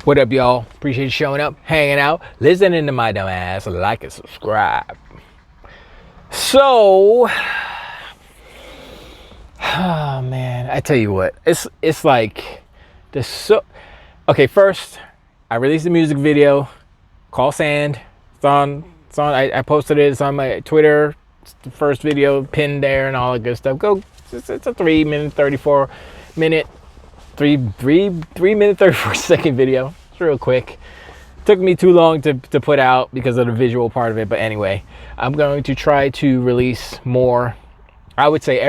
What up, y'all? Appreciate you showing up, hanging out, listening to my dumb ass. Like and subscribe. So, oh man, I tell you what, it's like this. So, okay, first I released a music video called Sand. It's on. I posted it. It's on my Twitter. It's the first video pinned there and all that good stuff. Go. It's a 3 minute 34 minute. 3 minute 34 second video. It's real quick. Took me too long to put out because of the visual part of it, but anyway, I'm going to try to release more. I would say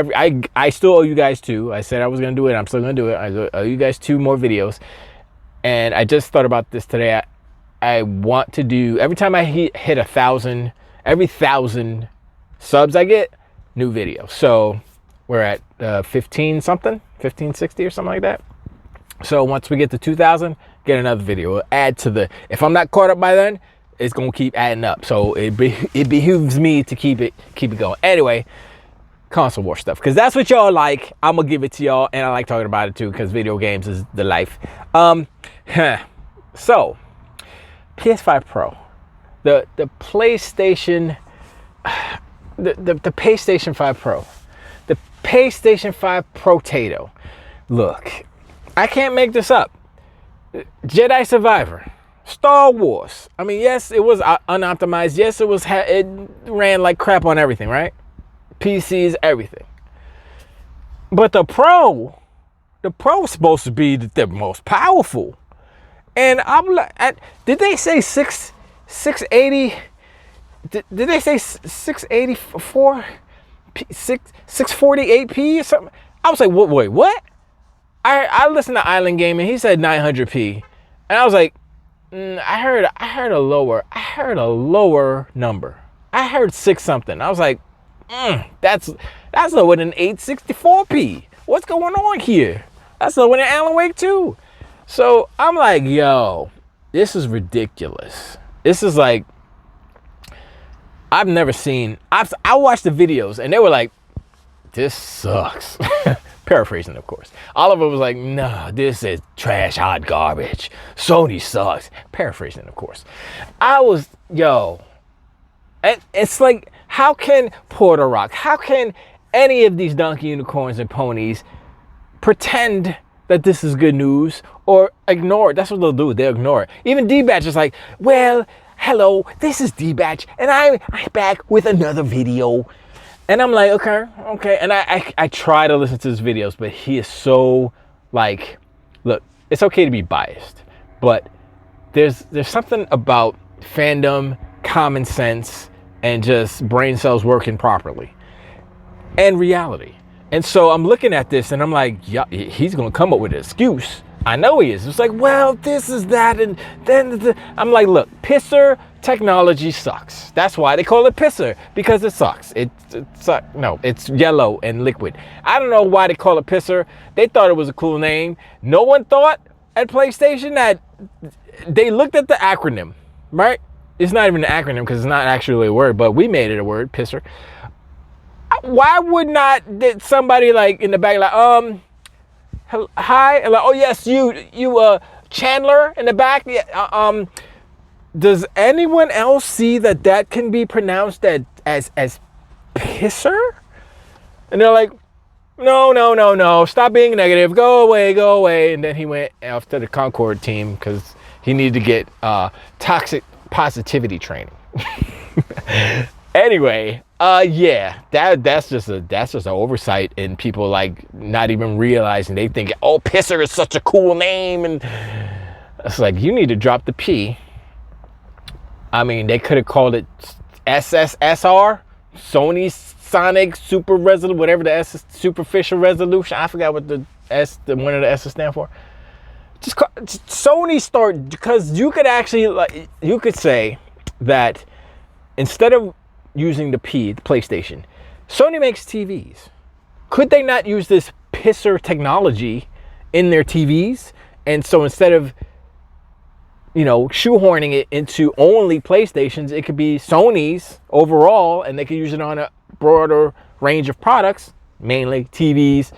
I still owe you guys 2. I said I was gonna do it. I'm still gonna do it. I owe you guys 2 more videos, and I just thought about this today. I want to do, every time I hit 1,000, every 1,000 subs I get, new video. So we're at 1560 or something like that. So once we get to 2,000, get another video. We'll add to the, if I'm not caught up by then, it's gonna keep adding up. So it behooves me to keep it going. Anyway, console war stuff, because that's what y'all like. I'm gonna give it to y'all, and I like talking about it too, because video games is the life. So PS5 Pro, the PlayStation, the PayStation 5 Pro, the PlayStation 5 Protato. Look, I can't make this up. Jedi Survivor, Star Wars. I mean, yes, it was unoptimized. Yes, it ran like crap on everything, right? PCs, everything. But the Pro is supposed to be the most powerful. And I'm like, did they say 680? Did they say 684? 648p or something? I was like, wait, what? I listened to Island Game and he said 900p, and I was like, I heard a lower number. I heard 6 something. I was like, that's lower than 864p. What's going on here? That's lower than Alan Wake 2. So I'm like, yo, this is ridiculous. This is like, I've never seen. I watched the videos and they were like, this sucks. Paraphrasing, of course. Oliver was like, nah, this is trash, hot garbage. Sony sucks. Paraphrasing, of course. I was, yo, it's like, how can Porter Rock, how can any of these donkey unicorns and ponies pretend that this is good news or ignore it? That's what they'll do. They'll ignore it. Even D-Batch is like, well, hello, this is D-Batch, and I'm back with another video. And I'm like, okay. And I try to listen to his videos, but he is so like, look, it's okay to be biased, but there's something about fandom, common sense, and just brain cells working properly, and reality. And so I'm looking at this and I'm like, yeah, he's gonna come up with an excuse. I know he is. It's like, well, this is that, and then I'm like, look, pisser technology sucks. That's why they call it pisser, because it sucks. No, it's yellow and liquid. I don't know why they call it pisser. They thought it was a cool name. No one thought at PlayStation that they looked at the acronym, right? It's not even an acronym because it's not actually a word, but we made it a word, pisser. Why would not somebody like in the back like, hi, and like, oh yes, you Chandler in the back, yeah, does anyone else see that can be pronounced as pisser? And they're like, no, stop being negative, go away. And then he went off to the Concord team because he needed to get toxic positivity training. Anyway, yeah, that's just an oversight, and people like not even realizing. They think, oh, pisser is such a cool name, and it's like, you need to drop the P. I mean, they could have called it SSSR, Sony Sonic Super Resolution, whatever the S is, Superficial Resolution. I forgot what the one of the S's stand for. Just Sony start, because you could actually, like, you could say that instead of using the P, the PlayStation, Sony makes TVs. Could they not use this pisser technology in their TVs? And so instead of, shoehorning it into only PlayStations, it could be Sony's overall, and they could use it on a broader range of products, mainly TVs.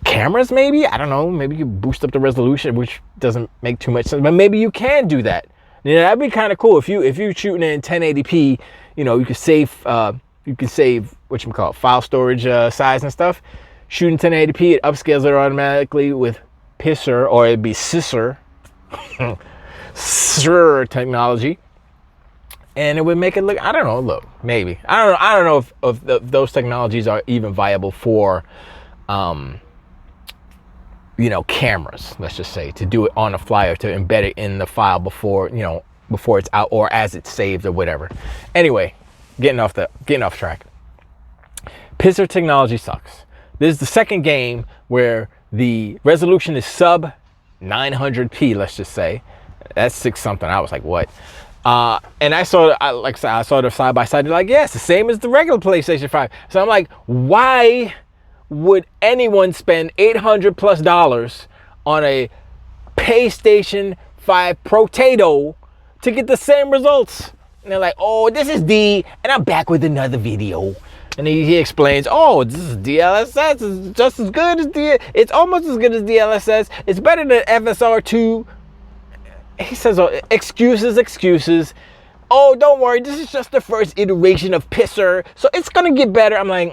cameras, maybe, I don't know, maybe you boost up the resolution, which doesn't make too much sense, but maybe you can do that. You know, that'd be kind of cool if you're shooting in 1080p. You know, you could save file storage size and stuff. Shooting 1080p, it upscales it automatically with PSSR, or it'd be SSR technology, and it would make it look, I don't know, look, maybe, I don't know if those technologies are even viable for you know, cameras, let's just say, to do it on the fly or to embed it in the file before, you know, before it's out or as it's saved or whatever. Anyway, getting off track. PSSR technology sucks. This is the second game where the resolution is sub 900p, let's just say. That's 6 something. I was like, what? And I saw the side by side. They're like, yeah, it's the same as the regular PlayStation 5. So I'm like, why would anyone spend $800+ on a PayStation 5 Protato to get the same results? And they're like, oh, this is D, and I'm back with another video. And he explains, oh, this is DLSS. It's just as good as it's almost as good as DLSS. It's better than FSR2. He says, oh, excuses. Oh, don't worry, this is just the first iteration of PSSR, so it's gonna get better. I'm like,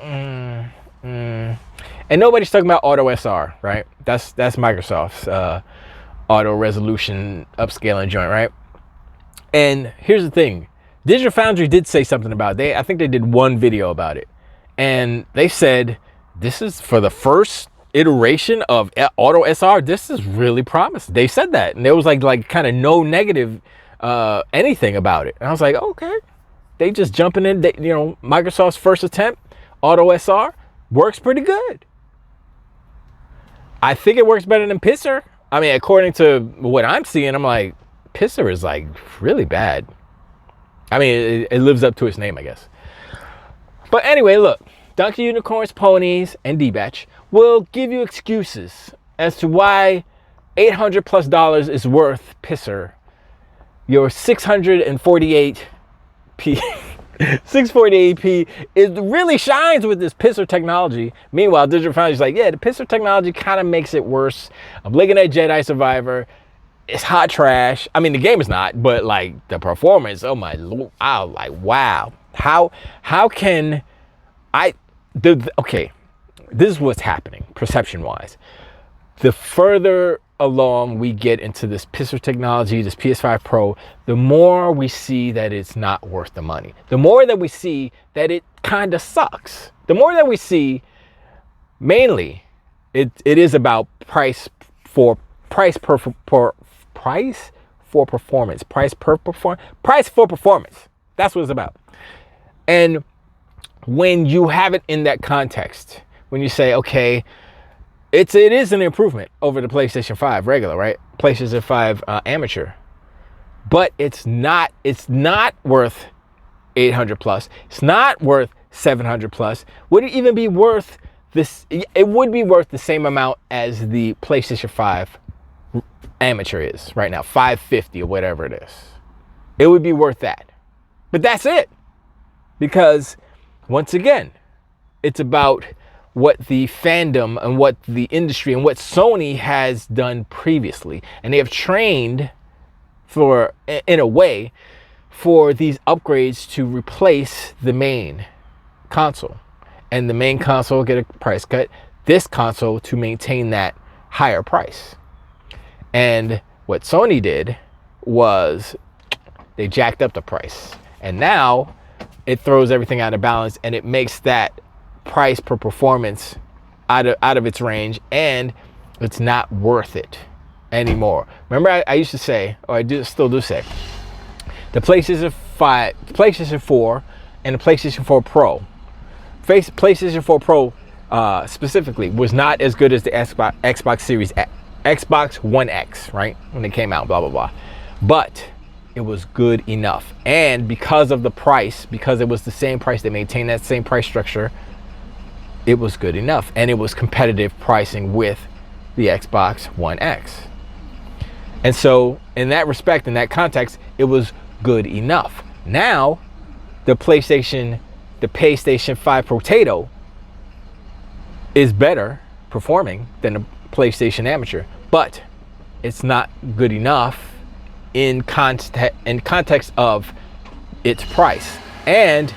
And nobody's talking about Auto SR, right? That's Microsoft's auto resolution upscaling joint, right? And here's the thing. Digital Foundry did say something about it. I think they did one video about it. And they said, this is for the first iteration of Auto SR. This is really promising. They said that. And there was like kind of no negative anything about it. And I was like, okay. They just jumping in. You know, Microsoft's first attempt, Auto SR, works pretty good. I think it works better than PSSR. I mean, according to what I'm seeing, I'm like, PSSR is like really bad. I mean, it lives up to its name, I guess. But anyway, look, Donkey Unicorns, Ponies, and D-Batch will give you excuses as to why $800+ is worth PSSR. Your 648p 648p really shines with this PSSR technology. Meanwhile, Digital Foundry's like, yeah, the PSSR technology kind of makes it worse. I'm looking at Jedi Survivor. It's hot trash. I mean, the game is not, but like the performance, oh my Lord, I was like, wow. How can okay, this is what's happening perception-wise. The further along we get into this PSSR technology, this PS5 Pro, the more we see that it's not worth the money. The more that we see that it kind of sucks. The more that we see, mainly, it is about price for performance. That's what it's about. And when you have it in that context, when you say, okay, it is an improvement over the PlayStation 5 regular, right? PlayStation 5 amateur. But it's not worth $800+. It's not worth $700+. Would it even be worth this? It would be worth the same amount as the PlayStation 5 amateur is right now, $550 or whatever it is. It would be worth that. But that's it. Because once again, it's about what the fandom and what the industry and what Sony has done previously. And they have trained for, in a way, for these upgrades to replace the main console. And the main console will get a price cut. This console to maintain that higher price. And what Sony did was they jacked up the price. And now it throws everything out of balance, and it makes that price per performance out of its range, and it's not worth it anymore. Remember, I used to say, or still do say, the PlayStation 5, PlayStation 4, and the PlayStation 4 Pro. PlayStation 4 Pro specifically was not as good as the Xbox Series X, Xbox One X, right? When it came out, blah, blah, blah. But it was good enough. And because of the price, because it was the same price, they maintained that same price structure, it was good enough. And it was competitive pricing with the Xbox One X. And so in that respect, in that context, it was good enough. Now, the PlayStation 5 Protato is better performing than a PlayStation Amateur, but it's not good enough in context of its price, and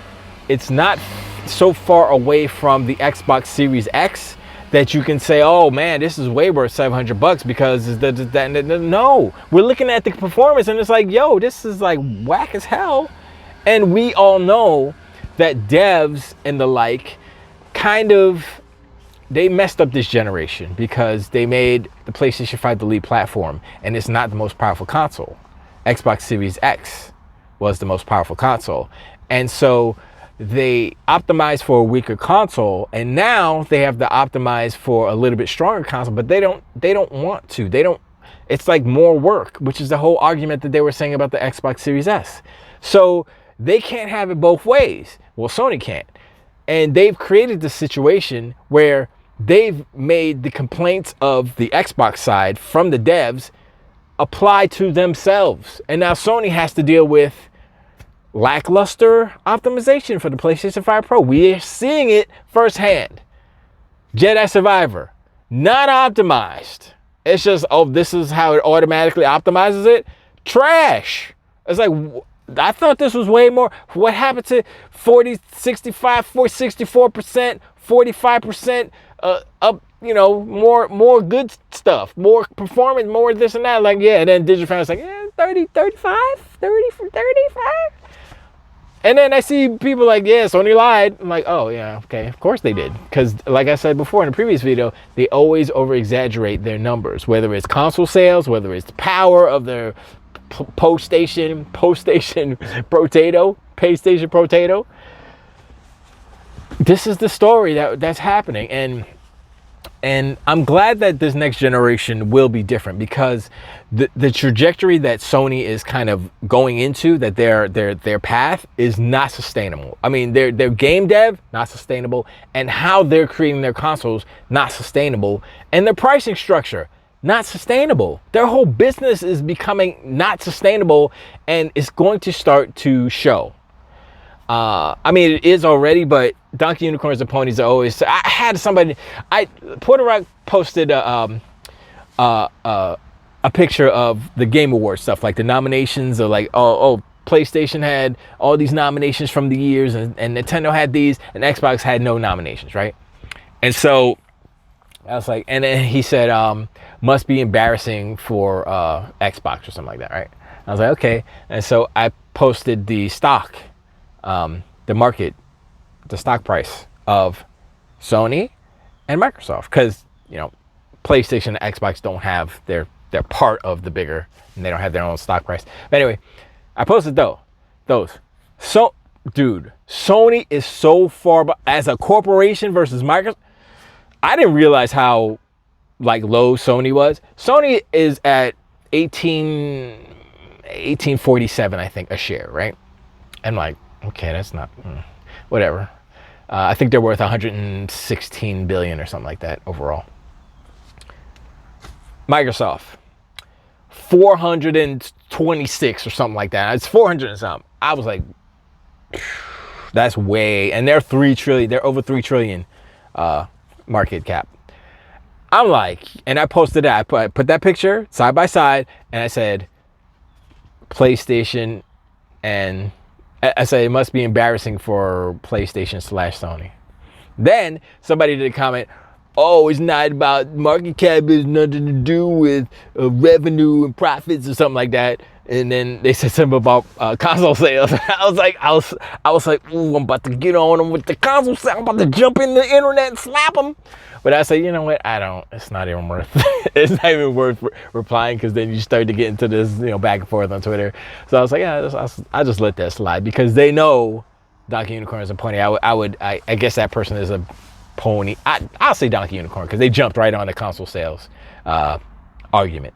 it's not so far away from the Xbox Series X that you can say, oh man, this is way worth $700 because no, we're looking at the performance and it's like, yo, this is like whack as hell. And we all know that devs and the like they messed up this generation because they made the PlayStation 5 the lead platform, and it's not the most powerful console. Xbox Series X was the most powerful console. And so they optimized for a weaker console, and now they have to optimize for a little bit stronger console, but they don't want to. It's like more work, which is the whole argument that they were saying about the Xbox Series S. So they can't have it both ways. Well, Sony can't. And they've created this situation where they've made the complaints of the Xbox side from the devs apply to themselves. And now Sony has to deal with lackluster optimization for the PlayStation 5 Pro. We are seeing it firsthand. Jedi Survivor, not optimized. It's just, oh, this is how it automatically optimizes it. Trash. It's like, I thought this was way more. What happened to 40, 65, 64%, 45% up, more good stuff, more performance, more this and that. Like, yeah, and then Digifran's like, 30, 35, 30 for 35. And then I see people like, yeah, Sony lied. I'm like, oh, yeah, okay, of course they did. Because like I said before in the previous video, they always over-exaggerate their numbers, whether it's console sales, whether it's the power of their PlayStation Protato. This is the story that's happening. And I'm glad that this next generation will be different, because the trajectory that Sony is kind of going into, that their path is not sustainable. I mean, their game dev, not sustainable, and how they're creating their consoles, not sustainable, and their pricing structure, not sustainable. Their whole business is becoming not sustainable, and it's going to start to show. I mean, it is already, but Donkey Unicorns and Ponies are always. I had somebody. Puerto Rock posted a picture of the Game Awards stuff, like the nominations, or like, oh, PlayStation had all these nominations from the years, and Nintendo had these, and Xbox had no nominations, right? And so I was like, and then he said, must be embarrassing for Xbox or something like that, right? I was like, okay. And so I posted the stock. The stock price of Sony and Microsoft, because PlayStation and Xbox don't have they're part of the bigger, and they don't have their own stock price. But anyway, I posted those. So, dude, Sony is so far as a corporation versus Microsoft. I didn't realize how low Sony was. Sony is at 1847, I think, a share, right? I'm like, okay, that's not, whatever. I think they're worth 116 billion or something like that overall. Microsoft, 426 or something like that. It's 400 and something. I was like, that's way, and they're 3 trillion. They're over 3 trillion market cap. I'm like, and I posted that. I put that picture side by side, and I said, PlayStation, and I say it must be embarrassing for PlayStation / Sony. Then somebody did a comment, oh, it's not about market cap, it's nothing to do with revenue and profits or something like that. And then they said something about console sales. I was like, ooh, I'm about to get on them with the console sales. I'm about to jump in the internet and slap them. But I say, you know what? It's not even worth it's not even worth replying, because then you start to get into this, back and forth on Twitter. So I was like, yeah, I just let that slide, because they know Donkey Unicorns and Pony. I guess that person is a pony. I'll say Donkey Unicorn, because they jumped right on the console sales argument.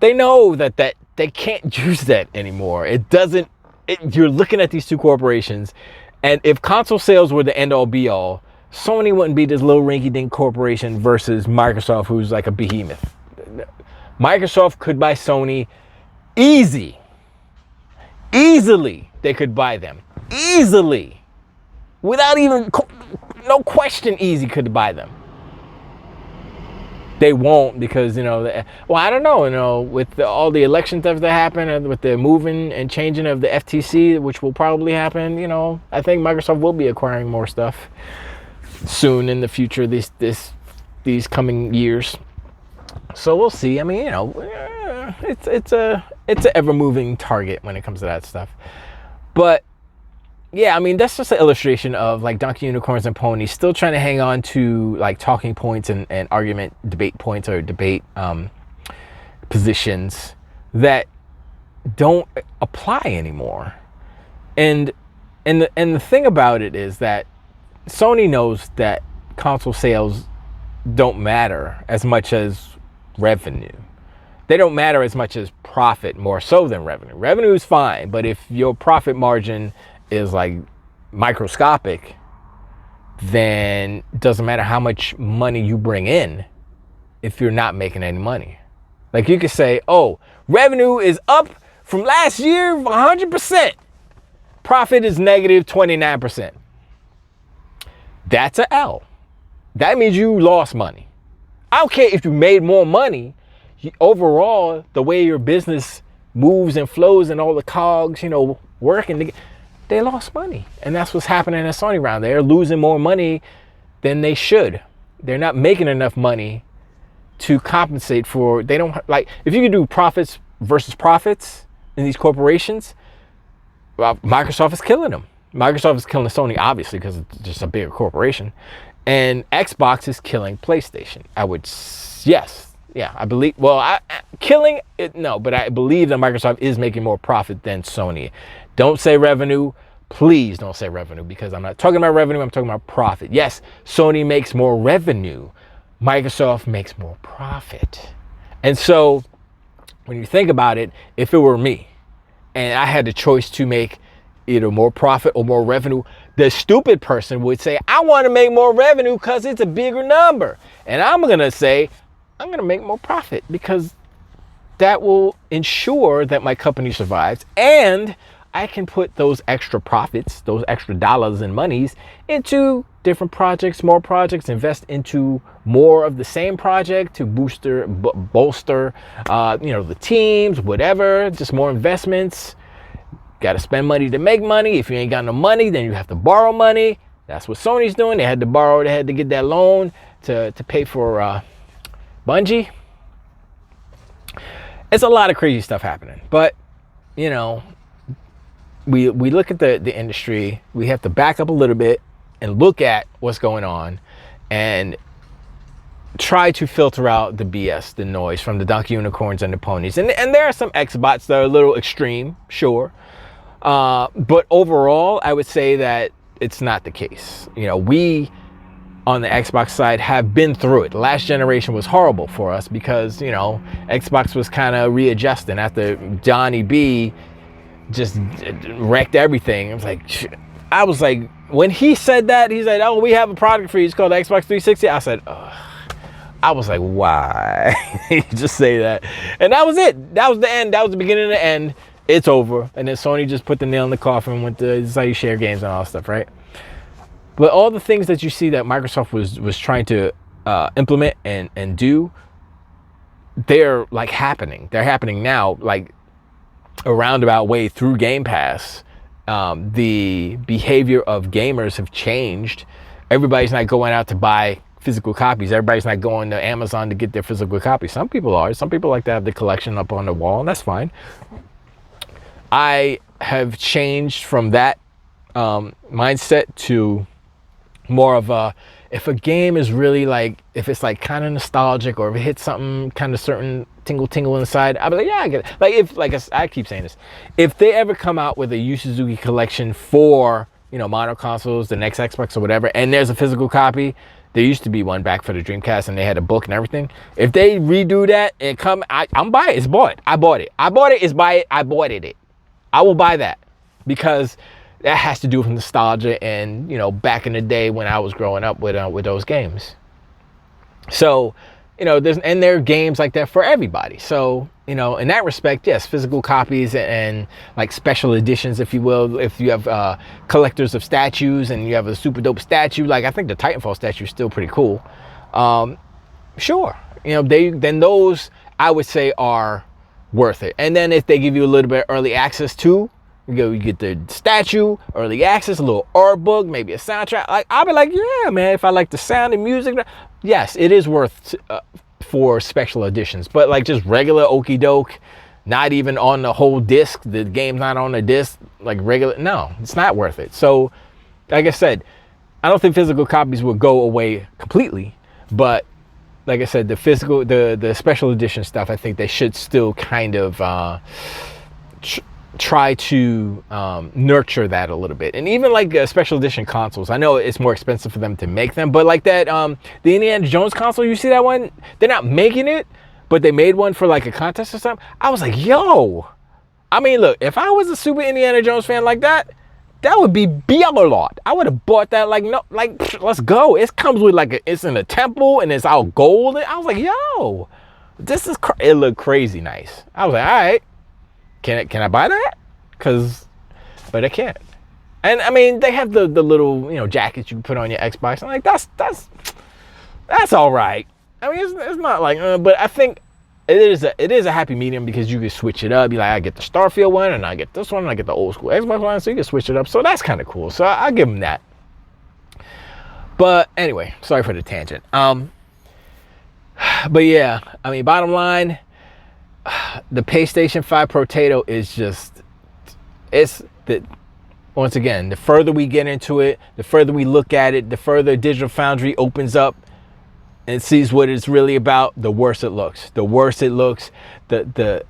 They know that they can't use that anymore. You're looking at these two corporations, and if console sales were the end all be all, Sony wouldn't be this little rinky-dink corporation versus Microsoft, who's like a behemoth. Microsoft could buy Sony easily. They could buy them easily, without even no question. Easy could buy them. they won't, because, you know, well, I don't know, you know, with all the election stuff that happened, and with the moving and changing of the FTC, which will probably happen, you know, I think Microsoft will be acquiring more stuff soon in the future, these coming years. So we'll see. I mean, you know, it's a ever moving target when it comes to that stuff. But yeah, I mean, that's just an illustration of like Donkey Unicorns and Ponies still trying to hang on to like talking points and argument debate points, or debate positions that don't apply anymore. And the thing about it is that Sony knows that console sales don't matter as much as revenue. They don't matter as much as profit, more so than revenue. Revenue is fine, but if your profit margin is like microscopic, then it doesn't matter how much money you bring in if you're not making any money. Like, you could say, oh, revenue is up from last year 100%. Profit is negative 29%. That's an L. That means you lost money. I don't care if you made more money. Overall, the way your business moves and flows and all the cogs, you know, working, they lost money. And that's what's happening at Sony around. They're losing more money than they should. They're not making enough money to compensate for, they don't, like, if you could do profits versus profits in these corporations, well, Microsoft is killing them. Microsoft is killing Sony, obviously, because it's just a bigger corporation. And Xbox is killing PlayStation. I believe, well, killing it, no, but I believe that Microsoft is making more profit than Sony. Don't say revenue. Please don't say revenue, because I'm not talking about revenue. I'm talking about profit. Yes, Sony makes more revenue. Microsoft makes more profit. And so when you think about it, if it were me and I had the choice to make either more profit or more revenue, the stupid person would say, I want to make more revenue because it's a bigger number. And I'm going to say, I'm going to make more profit, because that will ensure that my company survives, and I can put those extra profits, those extra dollars and monies into different projects, more projects, invest into more of the same project to bolster, you know, the teams, whatever, just more investments. Got to spend money to make money. If you ain't got no money, then you have to borrow money. That's what Sony's doing. They had to borrow, they had to get that loan to pay for Bungie. It's a lot of crazy stuff happening, but you know, we look at the industry. We have to back up a little bit and look at what's going on and try to filter out the BS, the noise from the Donkey Unicorns and the Ponies. And there are some Xbots that are a little extreme, sure, but overall, I would say that it's not the case. You know, we on the Xbox side have been through it. The last generation was horrible for us because, you know, Xbox was kind of readjusting after Johnny B just wrecked everything. I was like, when he said that, he said, oh, we have a product for you, it's called Xbox 360. I said, ugh. I was like, why? You just say that. And that was it. That was the end. That was the beginning of the end. It's over. And then Sony just put the nail in the coffin with this is how you share games and all that stuff, right? But all the things that you see that Microsoft was trying to implement and do, they're like happening. They're happening now, like a roundabout way through Game Pass. The behavior of gamers have changed. Everybody's not going out to buy physical copies. Everybody's not going to Amazon to get their physical copies. Some people are. Some people like to have the collection up on the wall, and that's fine. I have changed from that mindset to more of a, if a game is really like, if it's like kind of nostalgic, or if it hits something kind of certain tingle inside, I'll be like, yeah, I get it. Like if, like I keep saying this, if they ever come out with a Yu Suzuki collection for, you know, modern consoles, the next Xbox or whatever, and there's a physical copy, there used to be one back for the Dreamcast and they had a book and everything. If they redo that and come, I'm buying it. It's bought. I bought it. It's buy it. I bought it. I will buy that, because that has to do with nostalgia and, you know, back in the day when I was growing up with those games. So, you know, there are games like that for everybody. So, you know, in that respect, yes, physical copies and like special editions, if you will. If you have collectors of statues and you have a super dope statue, like I think the Titanfall statue is still pretty cool. Sure, You know, then those I would say are worth it. And then if they give you a little bit of early access too, you get the statue, early access, a little art book, maybe a soundtrack. Like, I'll be like, yeah, man, if I like the sound and music, yes, it is worth for special editions. But like just regular okie doke, not even on the whole disc, the game's not on the disc, like regular, no, it's not worth it. So, like I said, I don't think physical copies will go away completely, but like I said, the special edition stuff, I think they should still kind of try to nurture that a little bit. And even like special edition consoles, I know it's more expensive for them to make them, but like that the Indiana Jones console, you see that one, they're not making it, but they made one for like a contest or something. I was like, yo, I mean, look, if I was a super Indiana Jones fan like that, that would be beyond lot. I would have bought that. Like, no, like, let's go. It comes with like it's in a temple and it's all gold. I was like, yo, this is it looked crazy nice. I was like, all right, can I buy that? But I can't. And I mean, they have the little, you know, jackets you can put on your Xbox. I'm like, that's all right. I mean, it's not like, but I think it is a happy medium because you can switch it up. Be like, I get the Starfield one, and I get this one, and I get the old school Xbox one, so you can switch it up. So that's kind of cool. So I'll give them that. But anyway, sorry for the tangent. But yeah, I mean, bottom line, the PlayStation 5 Protato is just, once again, the further we get into it, the further we look at it, the further Digital Foundry opens up and sees what it's really about, the worse it looks. The worse it looks, the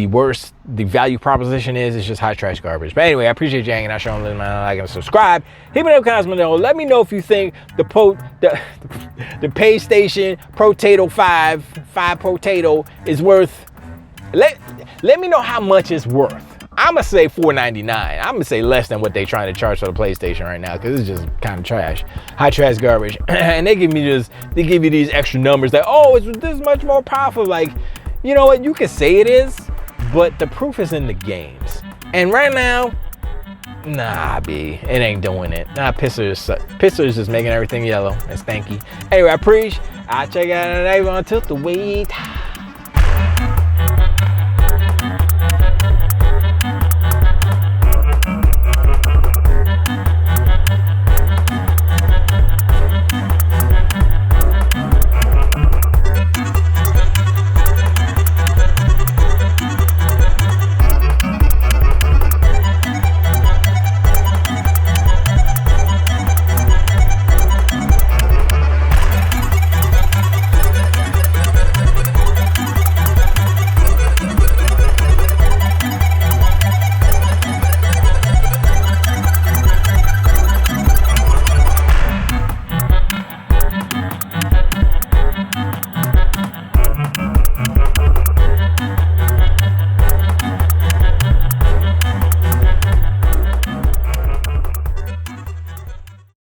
worse the value proposition is. It's just hot trash garbage. But anyway, I appreciate you hanging out, showing a like and subscribe. Hit me up, comments below. Let me know if you think the PayStation Protato 5 Protato is worth. Let me know how much it's worth. I'm gonna say $4.99. I'm gonna say less than what they're trying to charge for the PlayStation right now, because it's just kind of trash, high trash garbage. And they give you these extra numbers that, oh, it's this much more powerful. Like, you know what? You can say it is, but the proof is in the games. And right now, nah, B, it ain't doing it. Nah, Pisser is just making everything yellow and stanky. Anyway, I appreciate. I'll check out another one. Tilt the weight.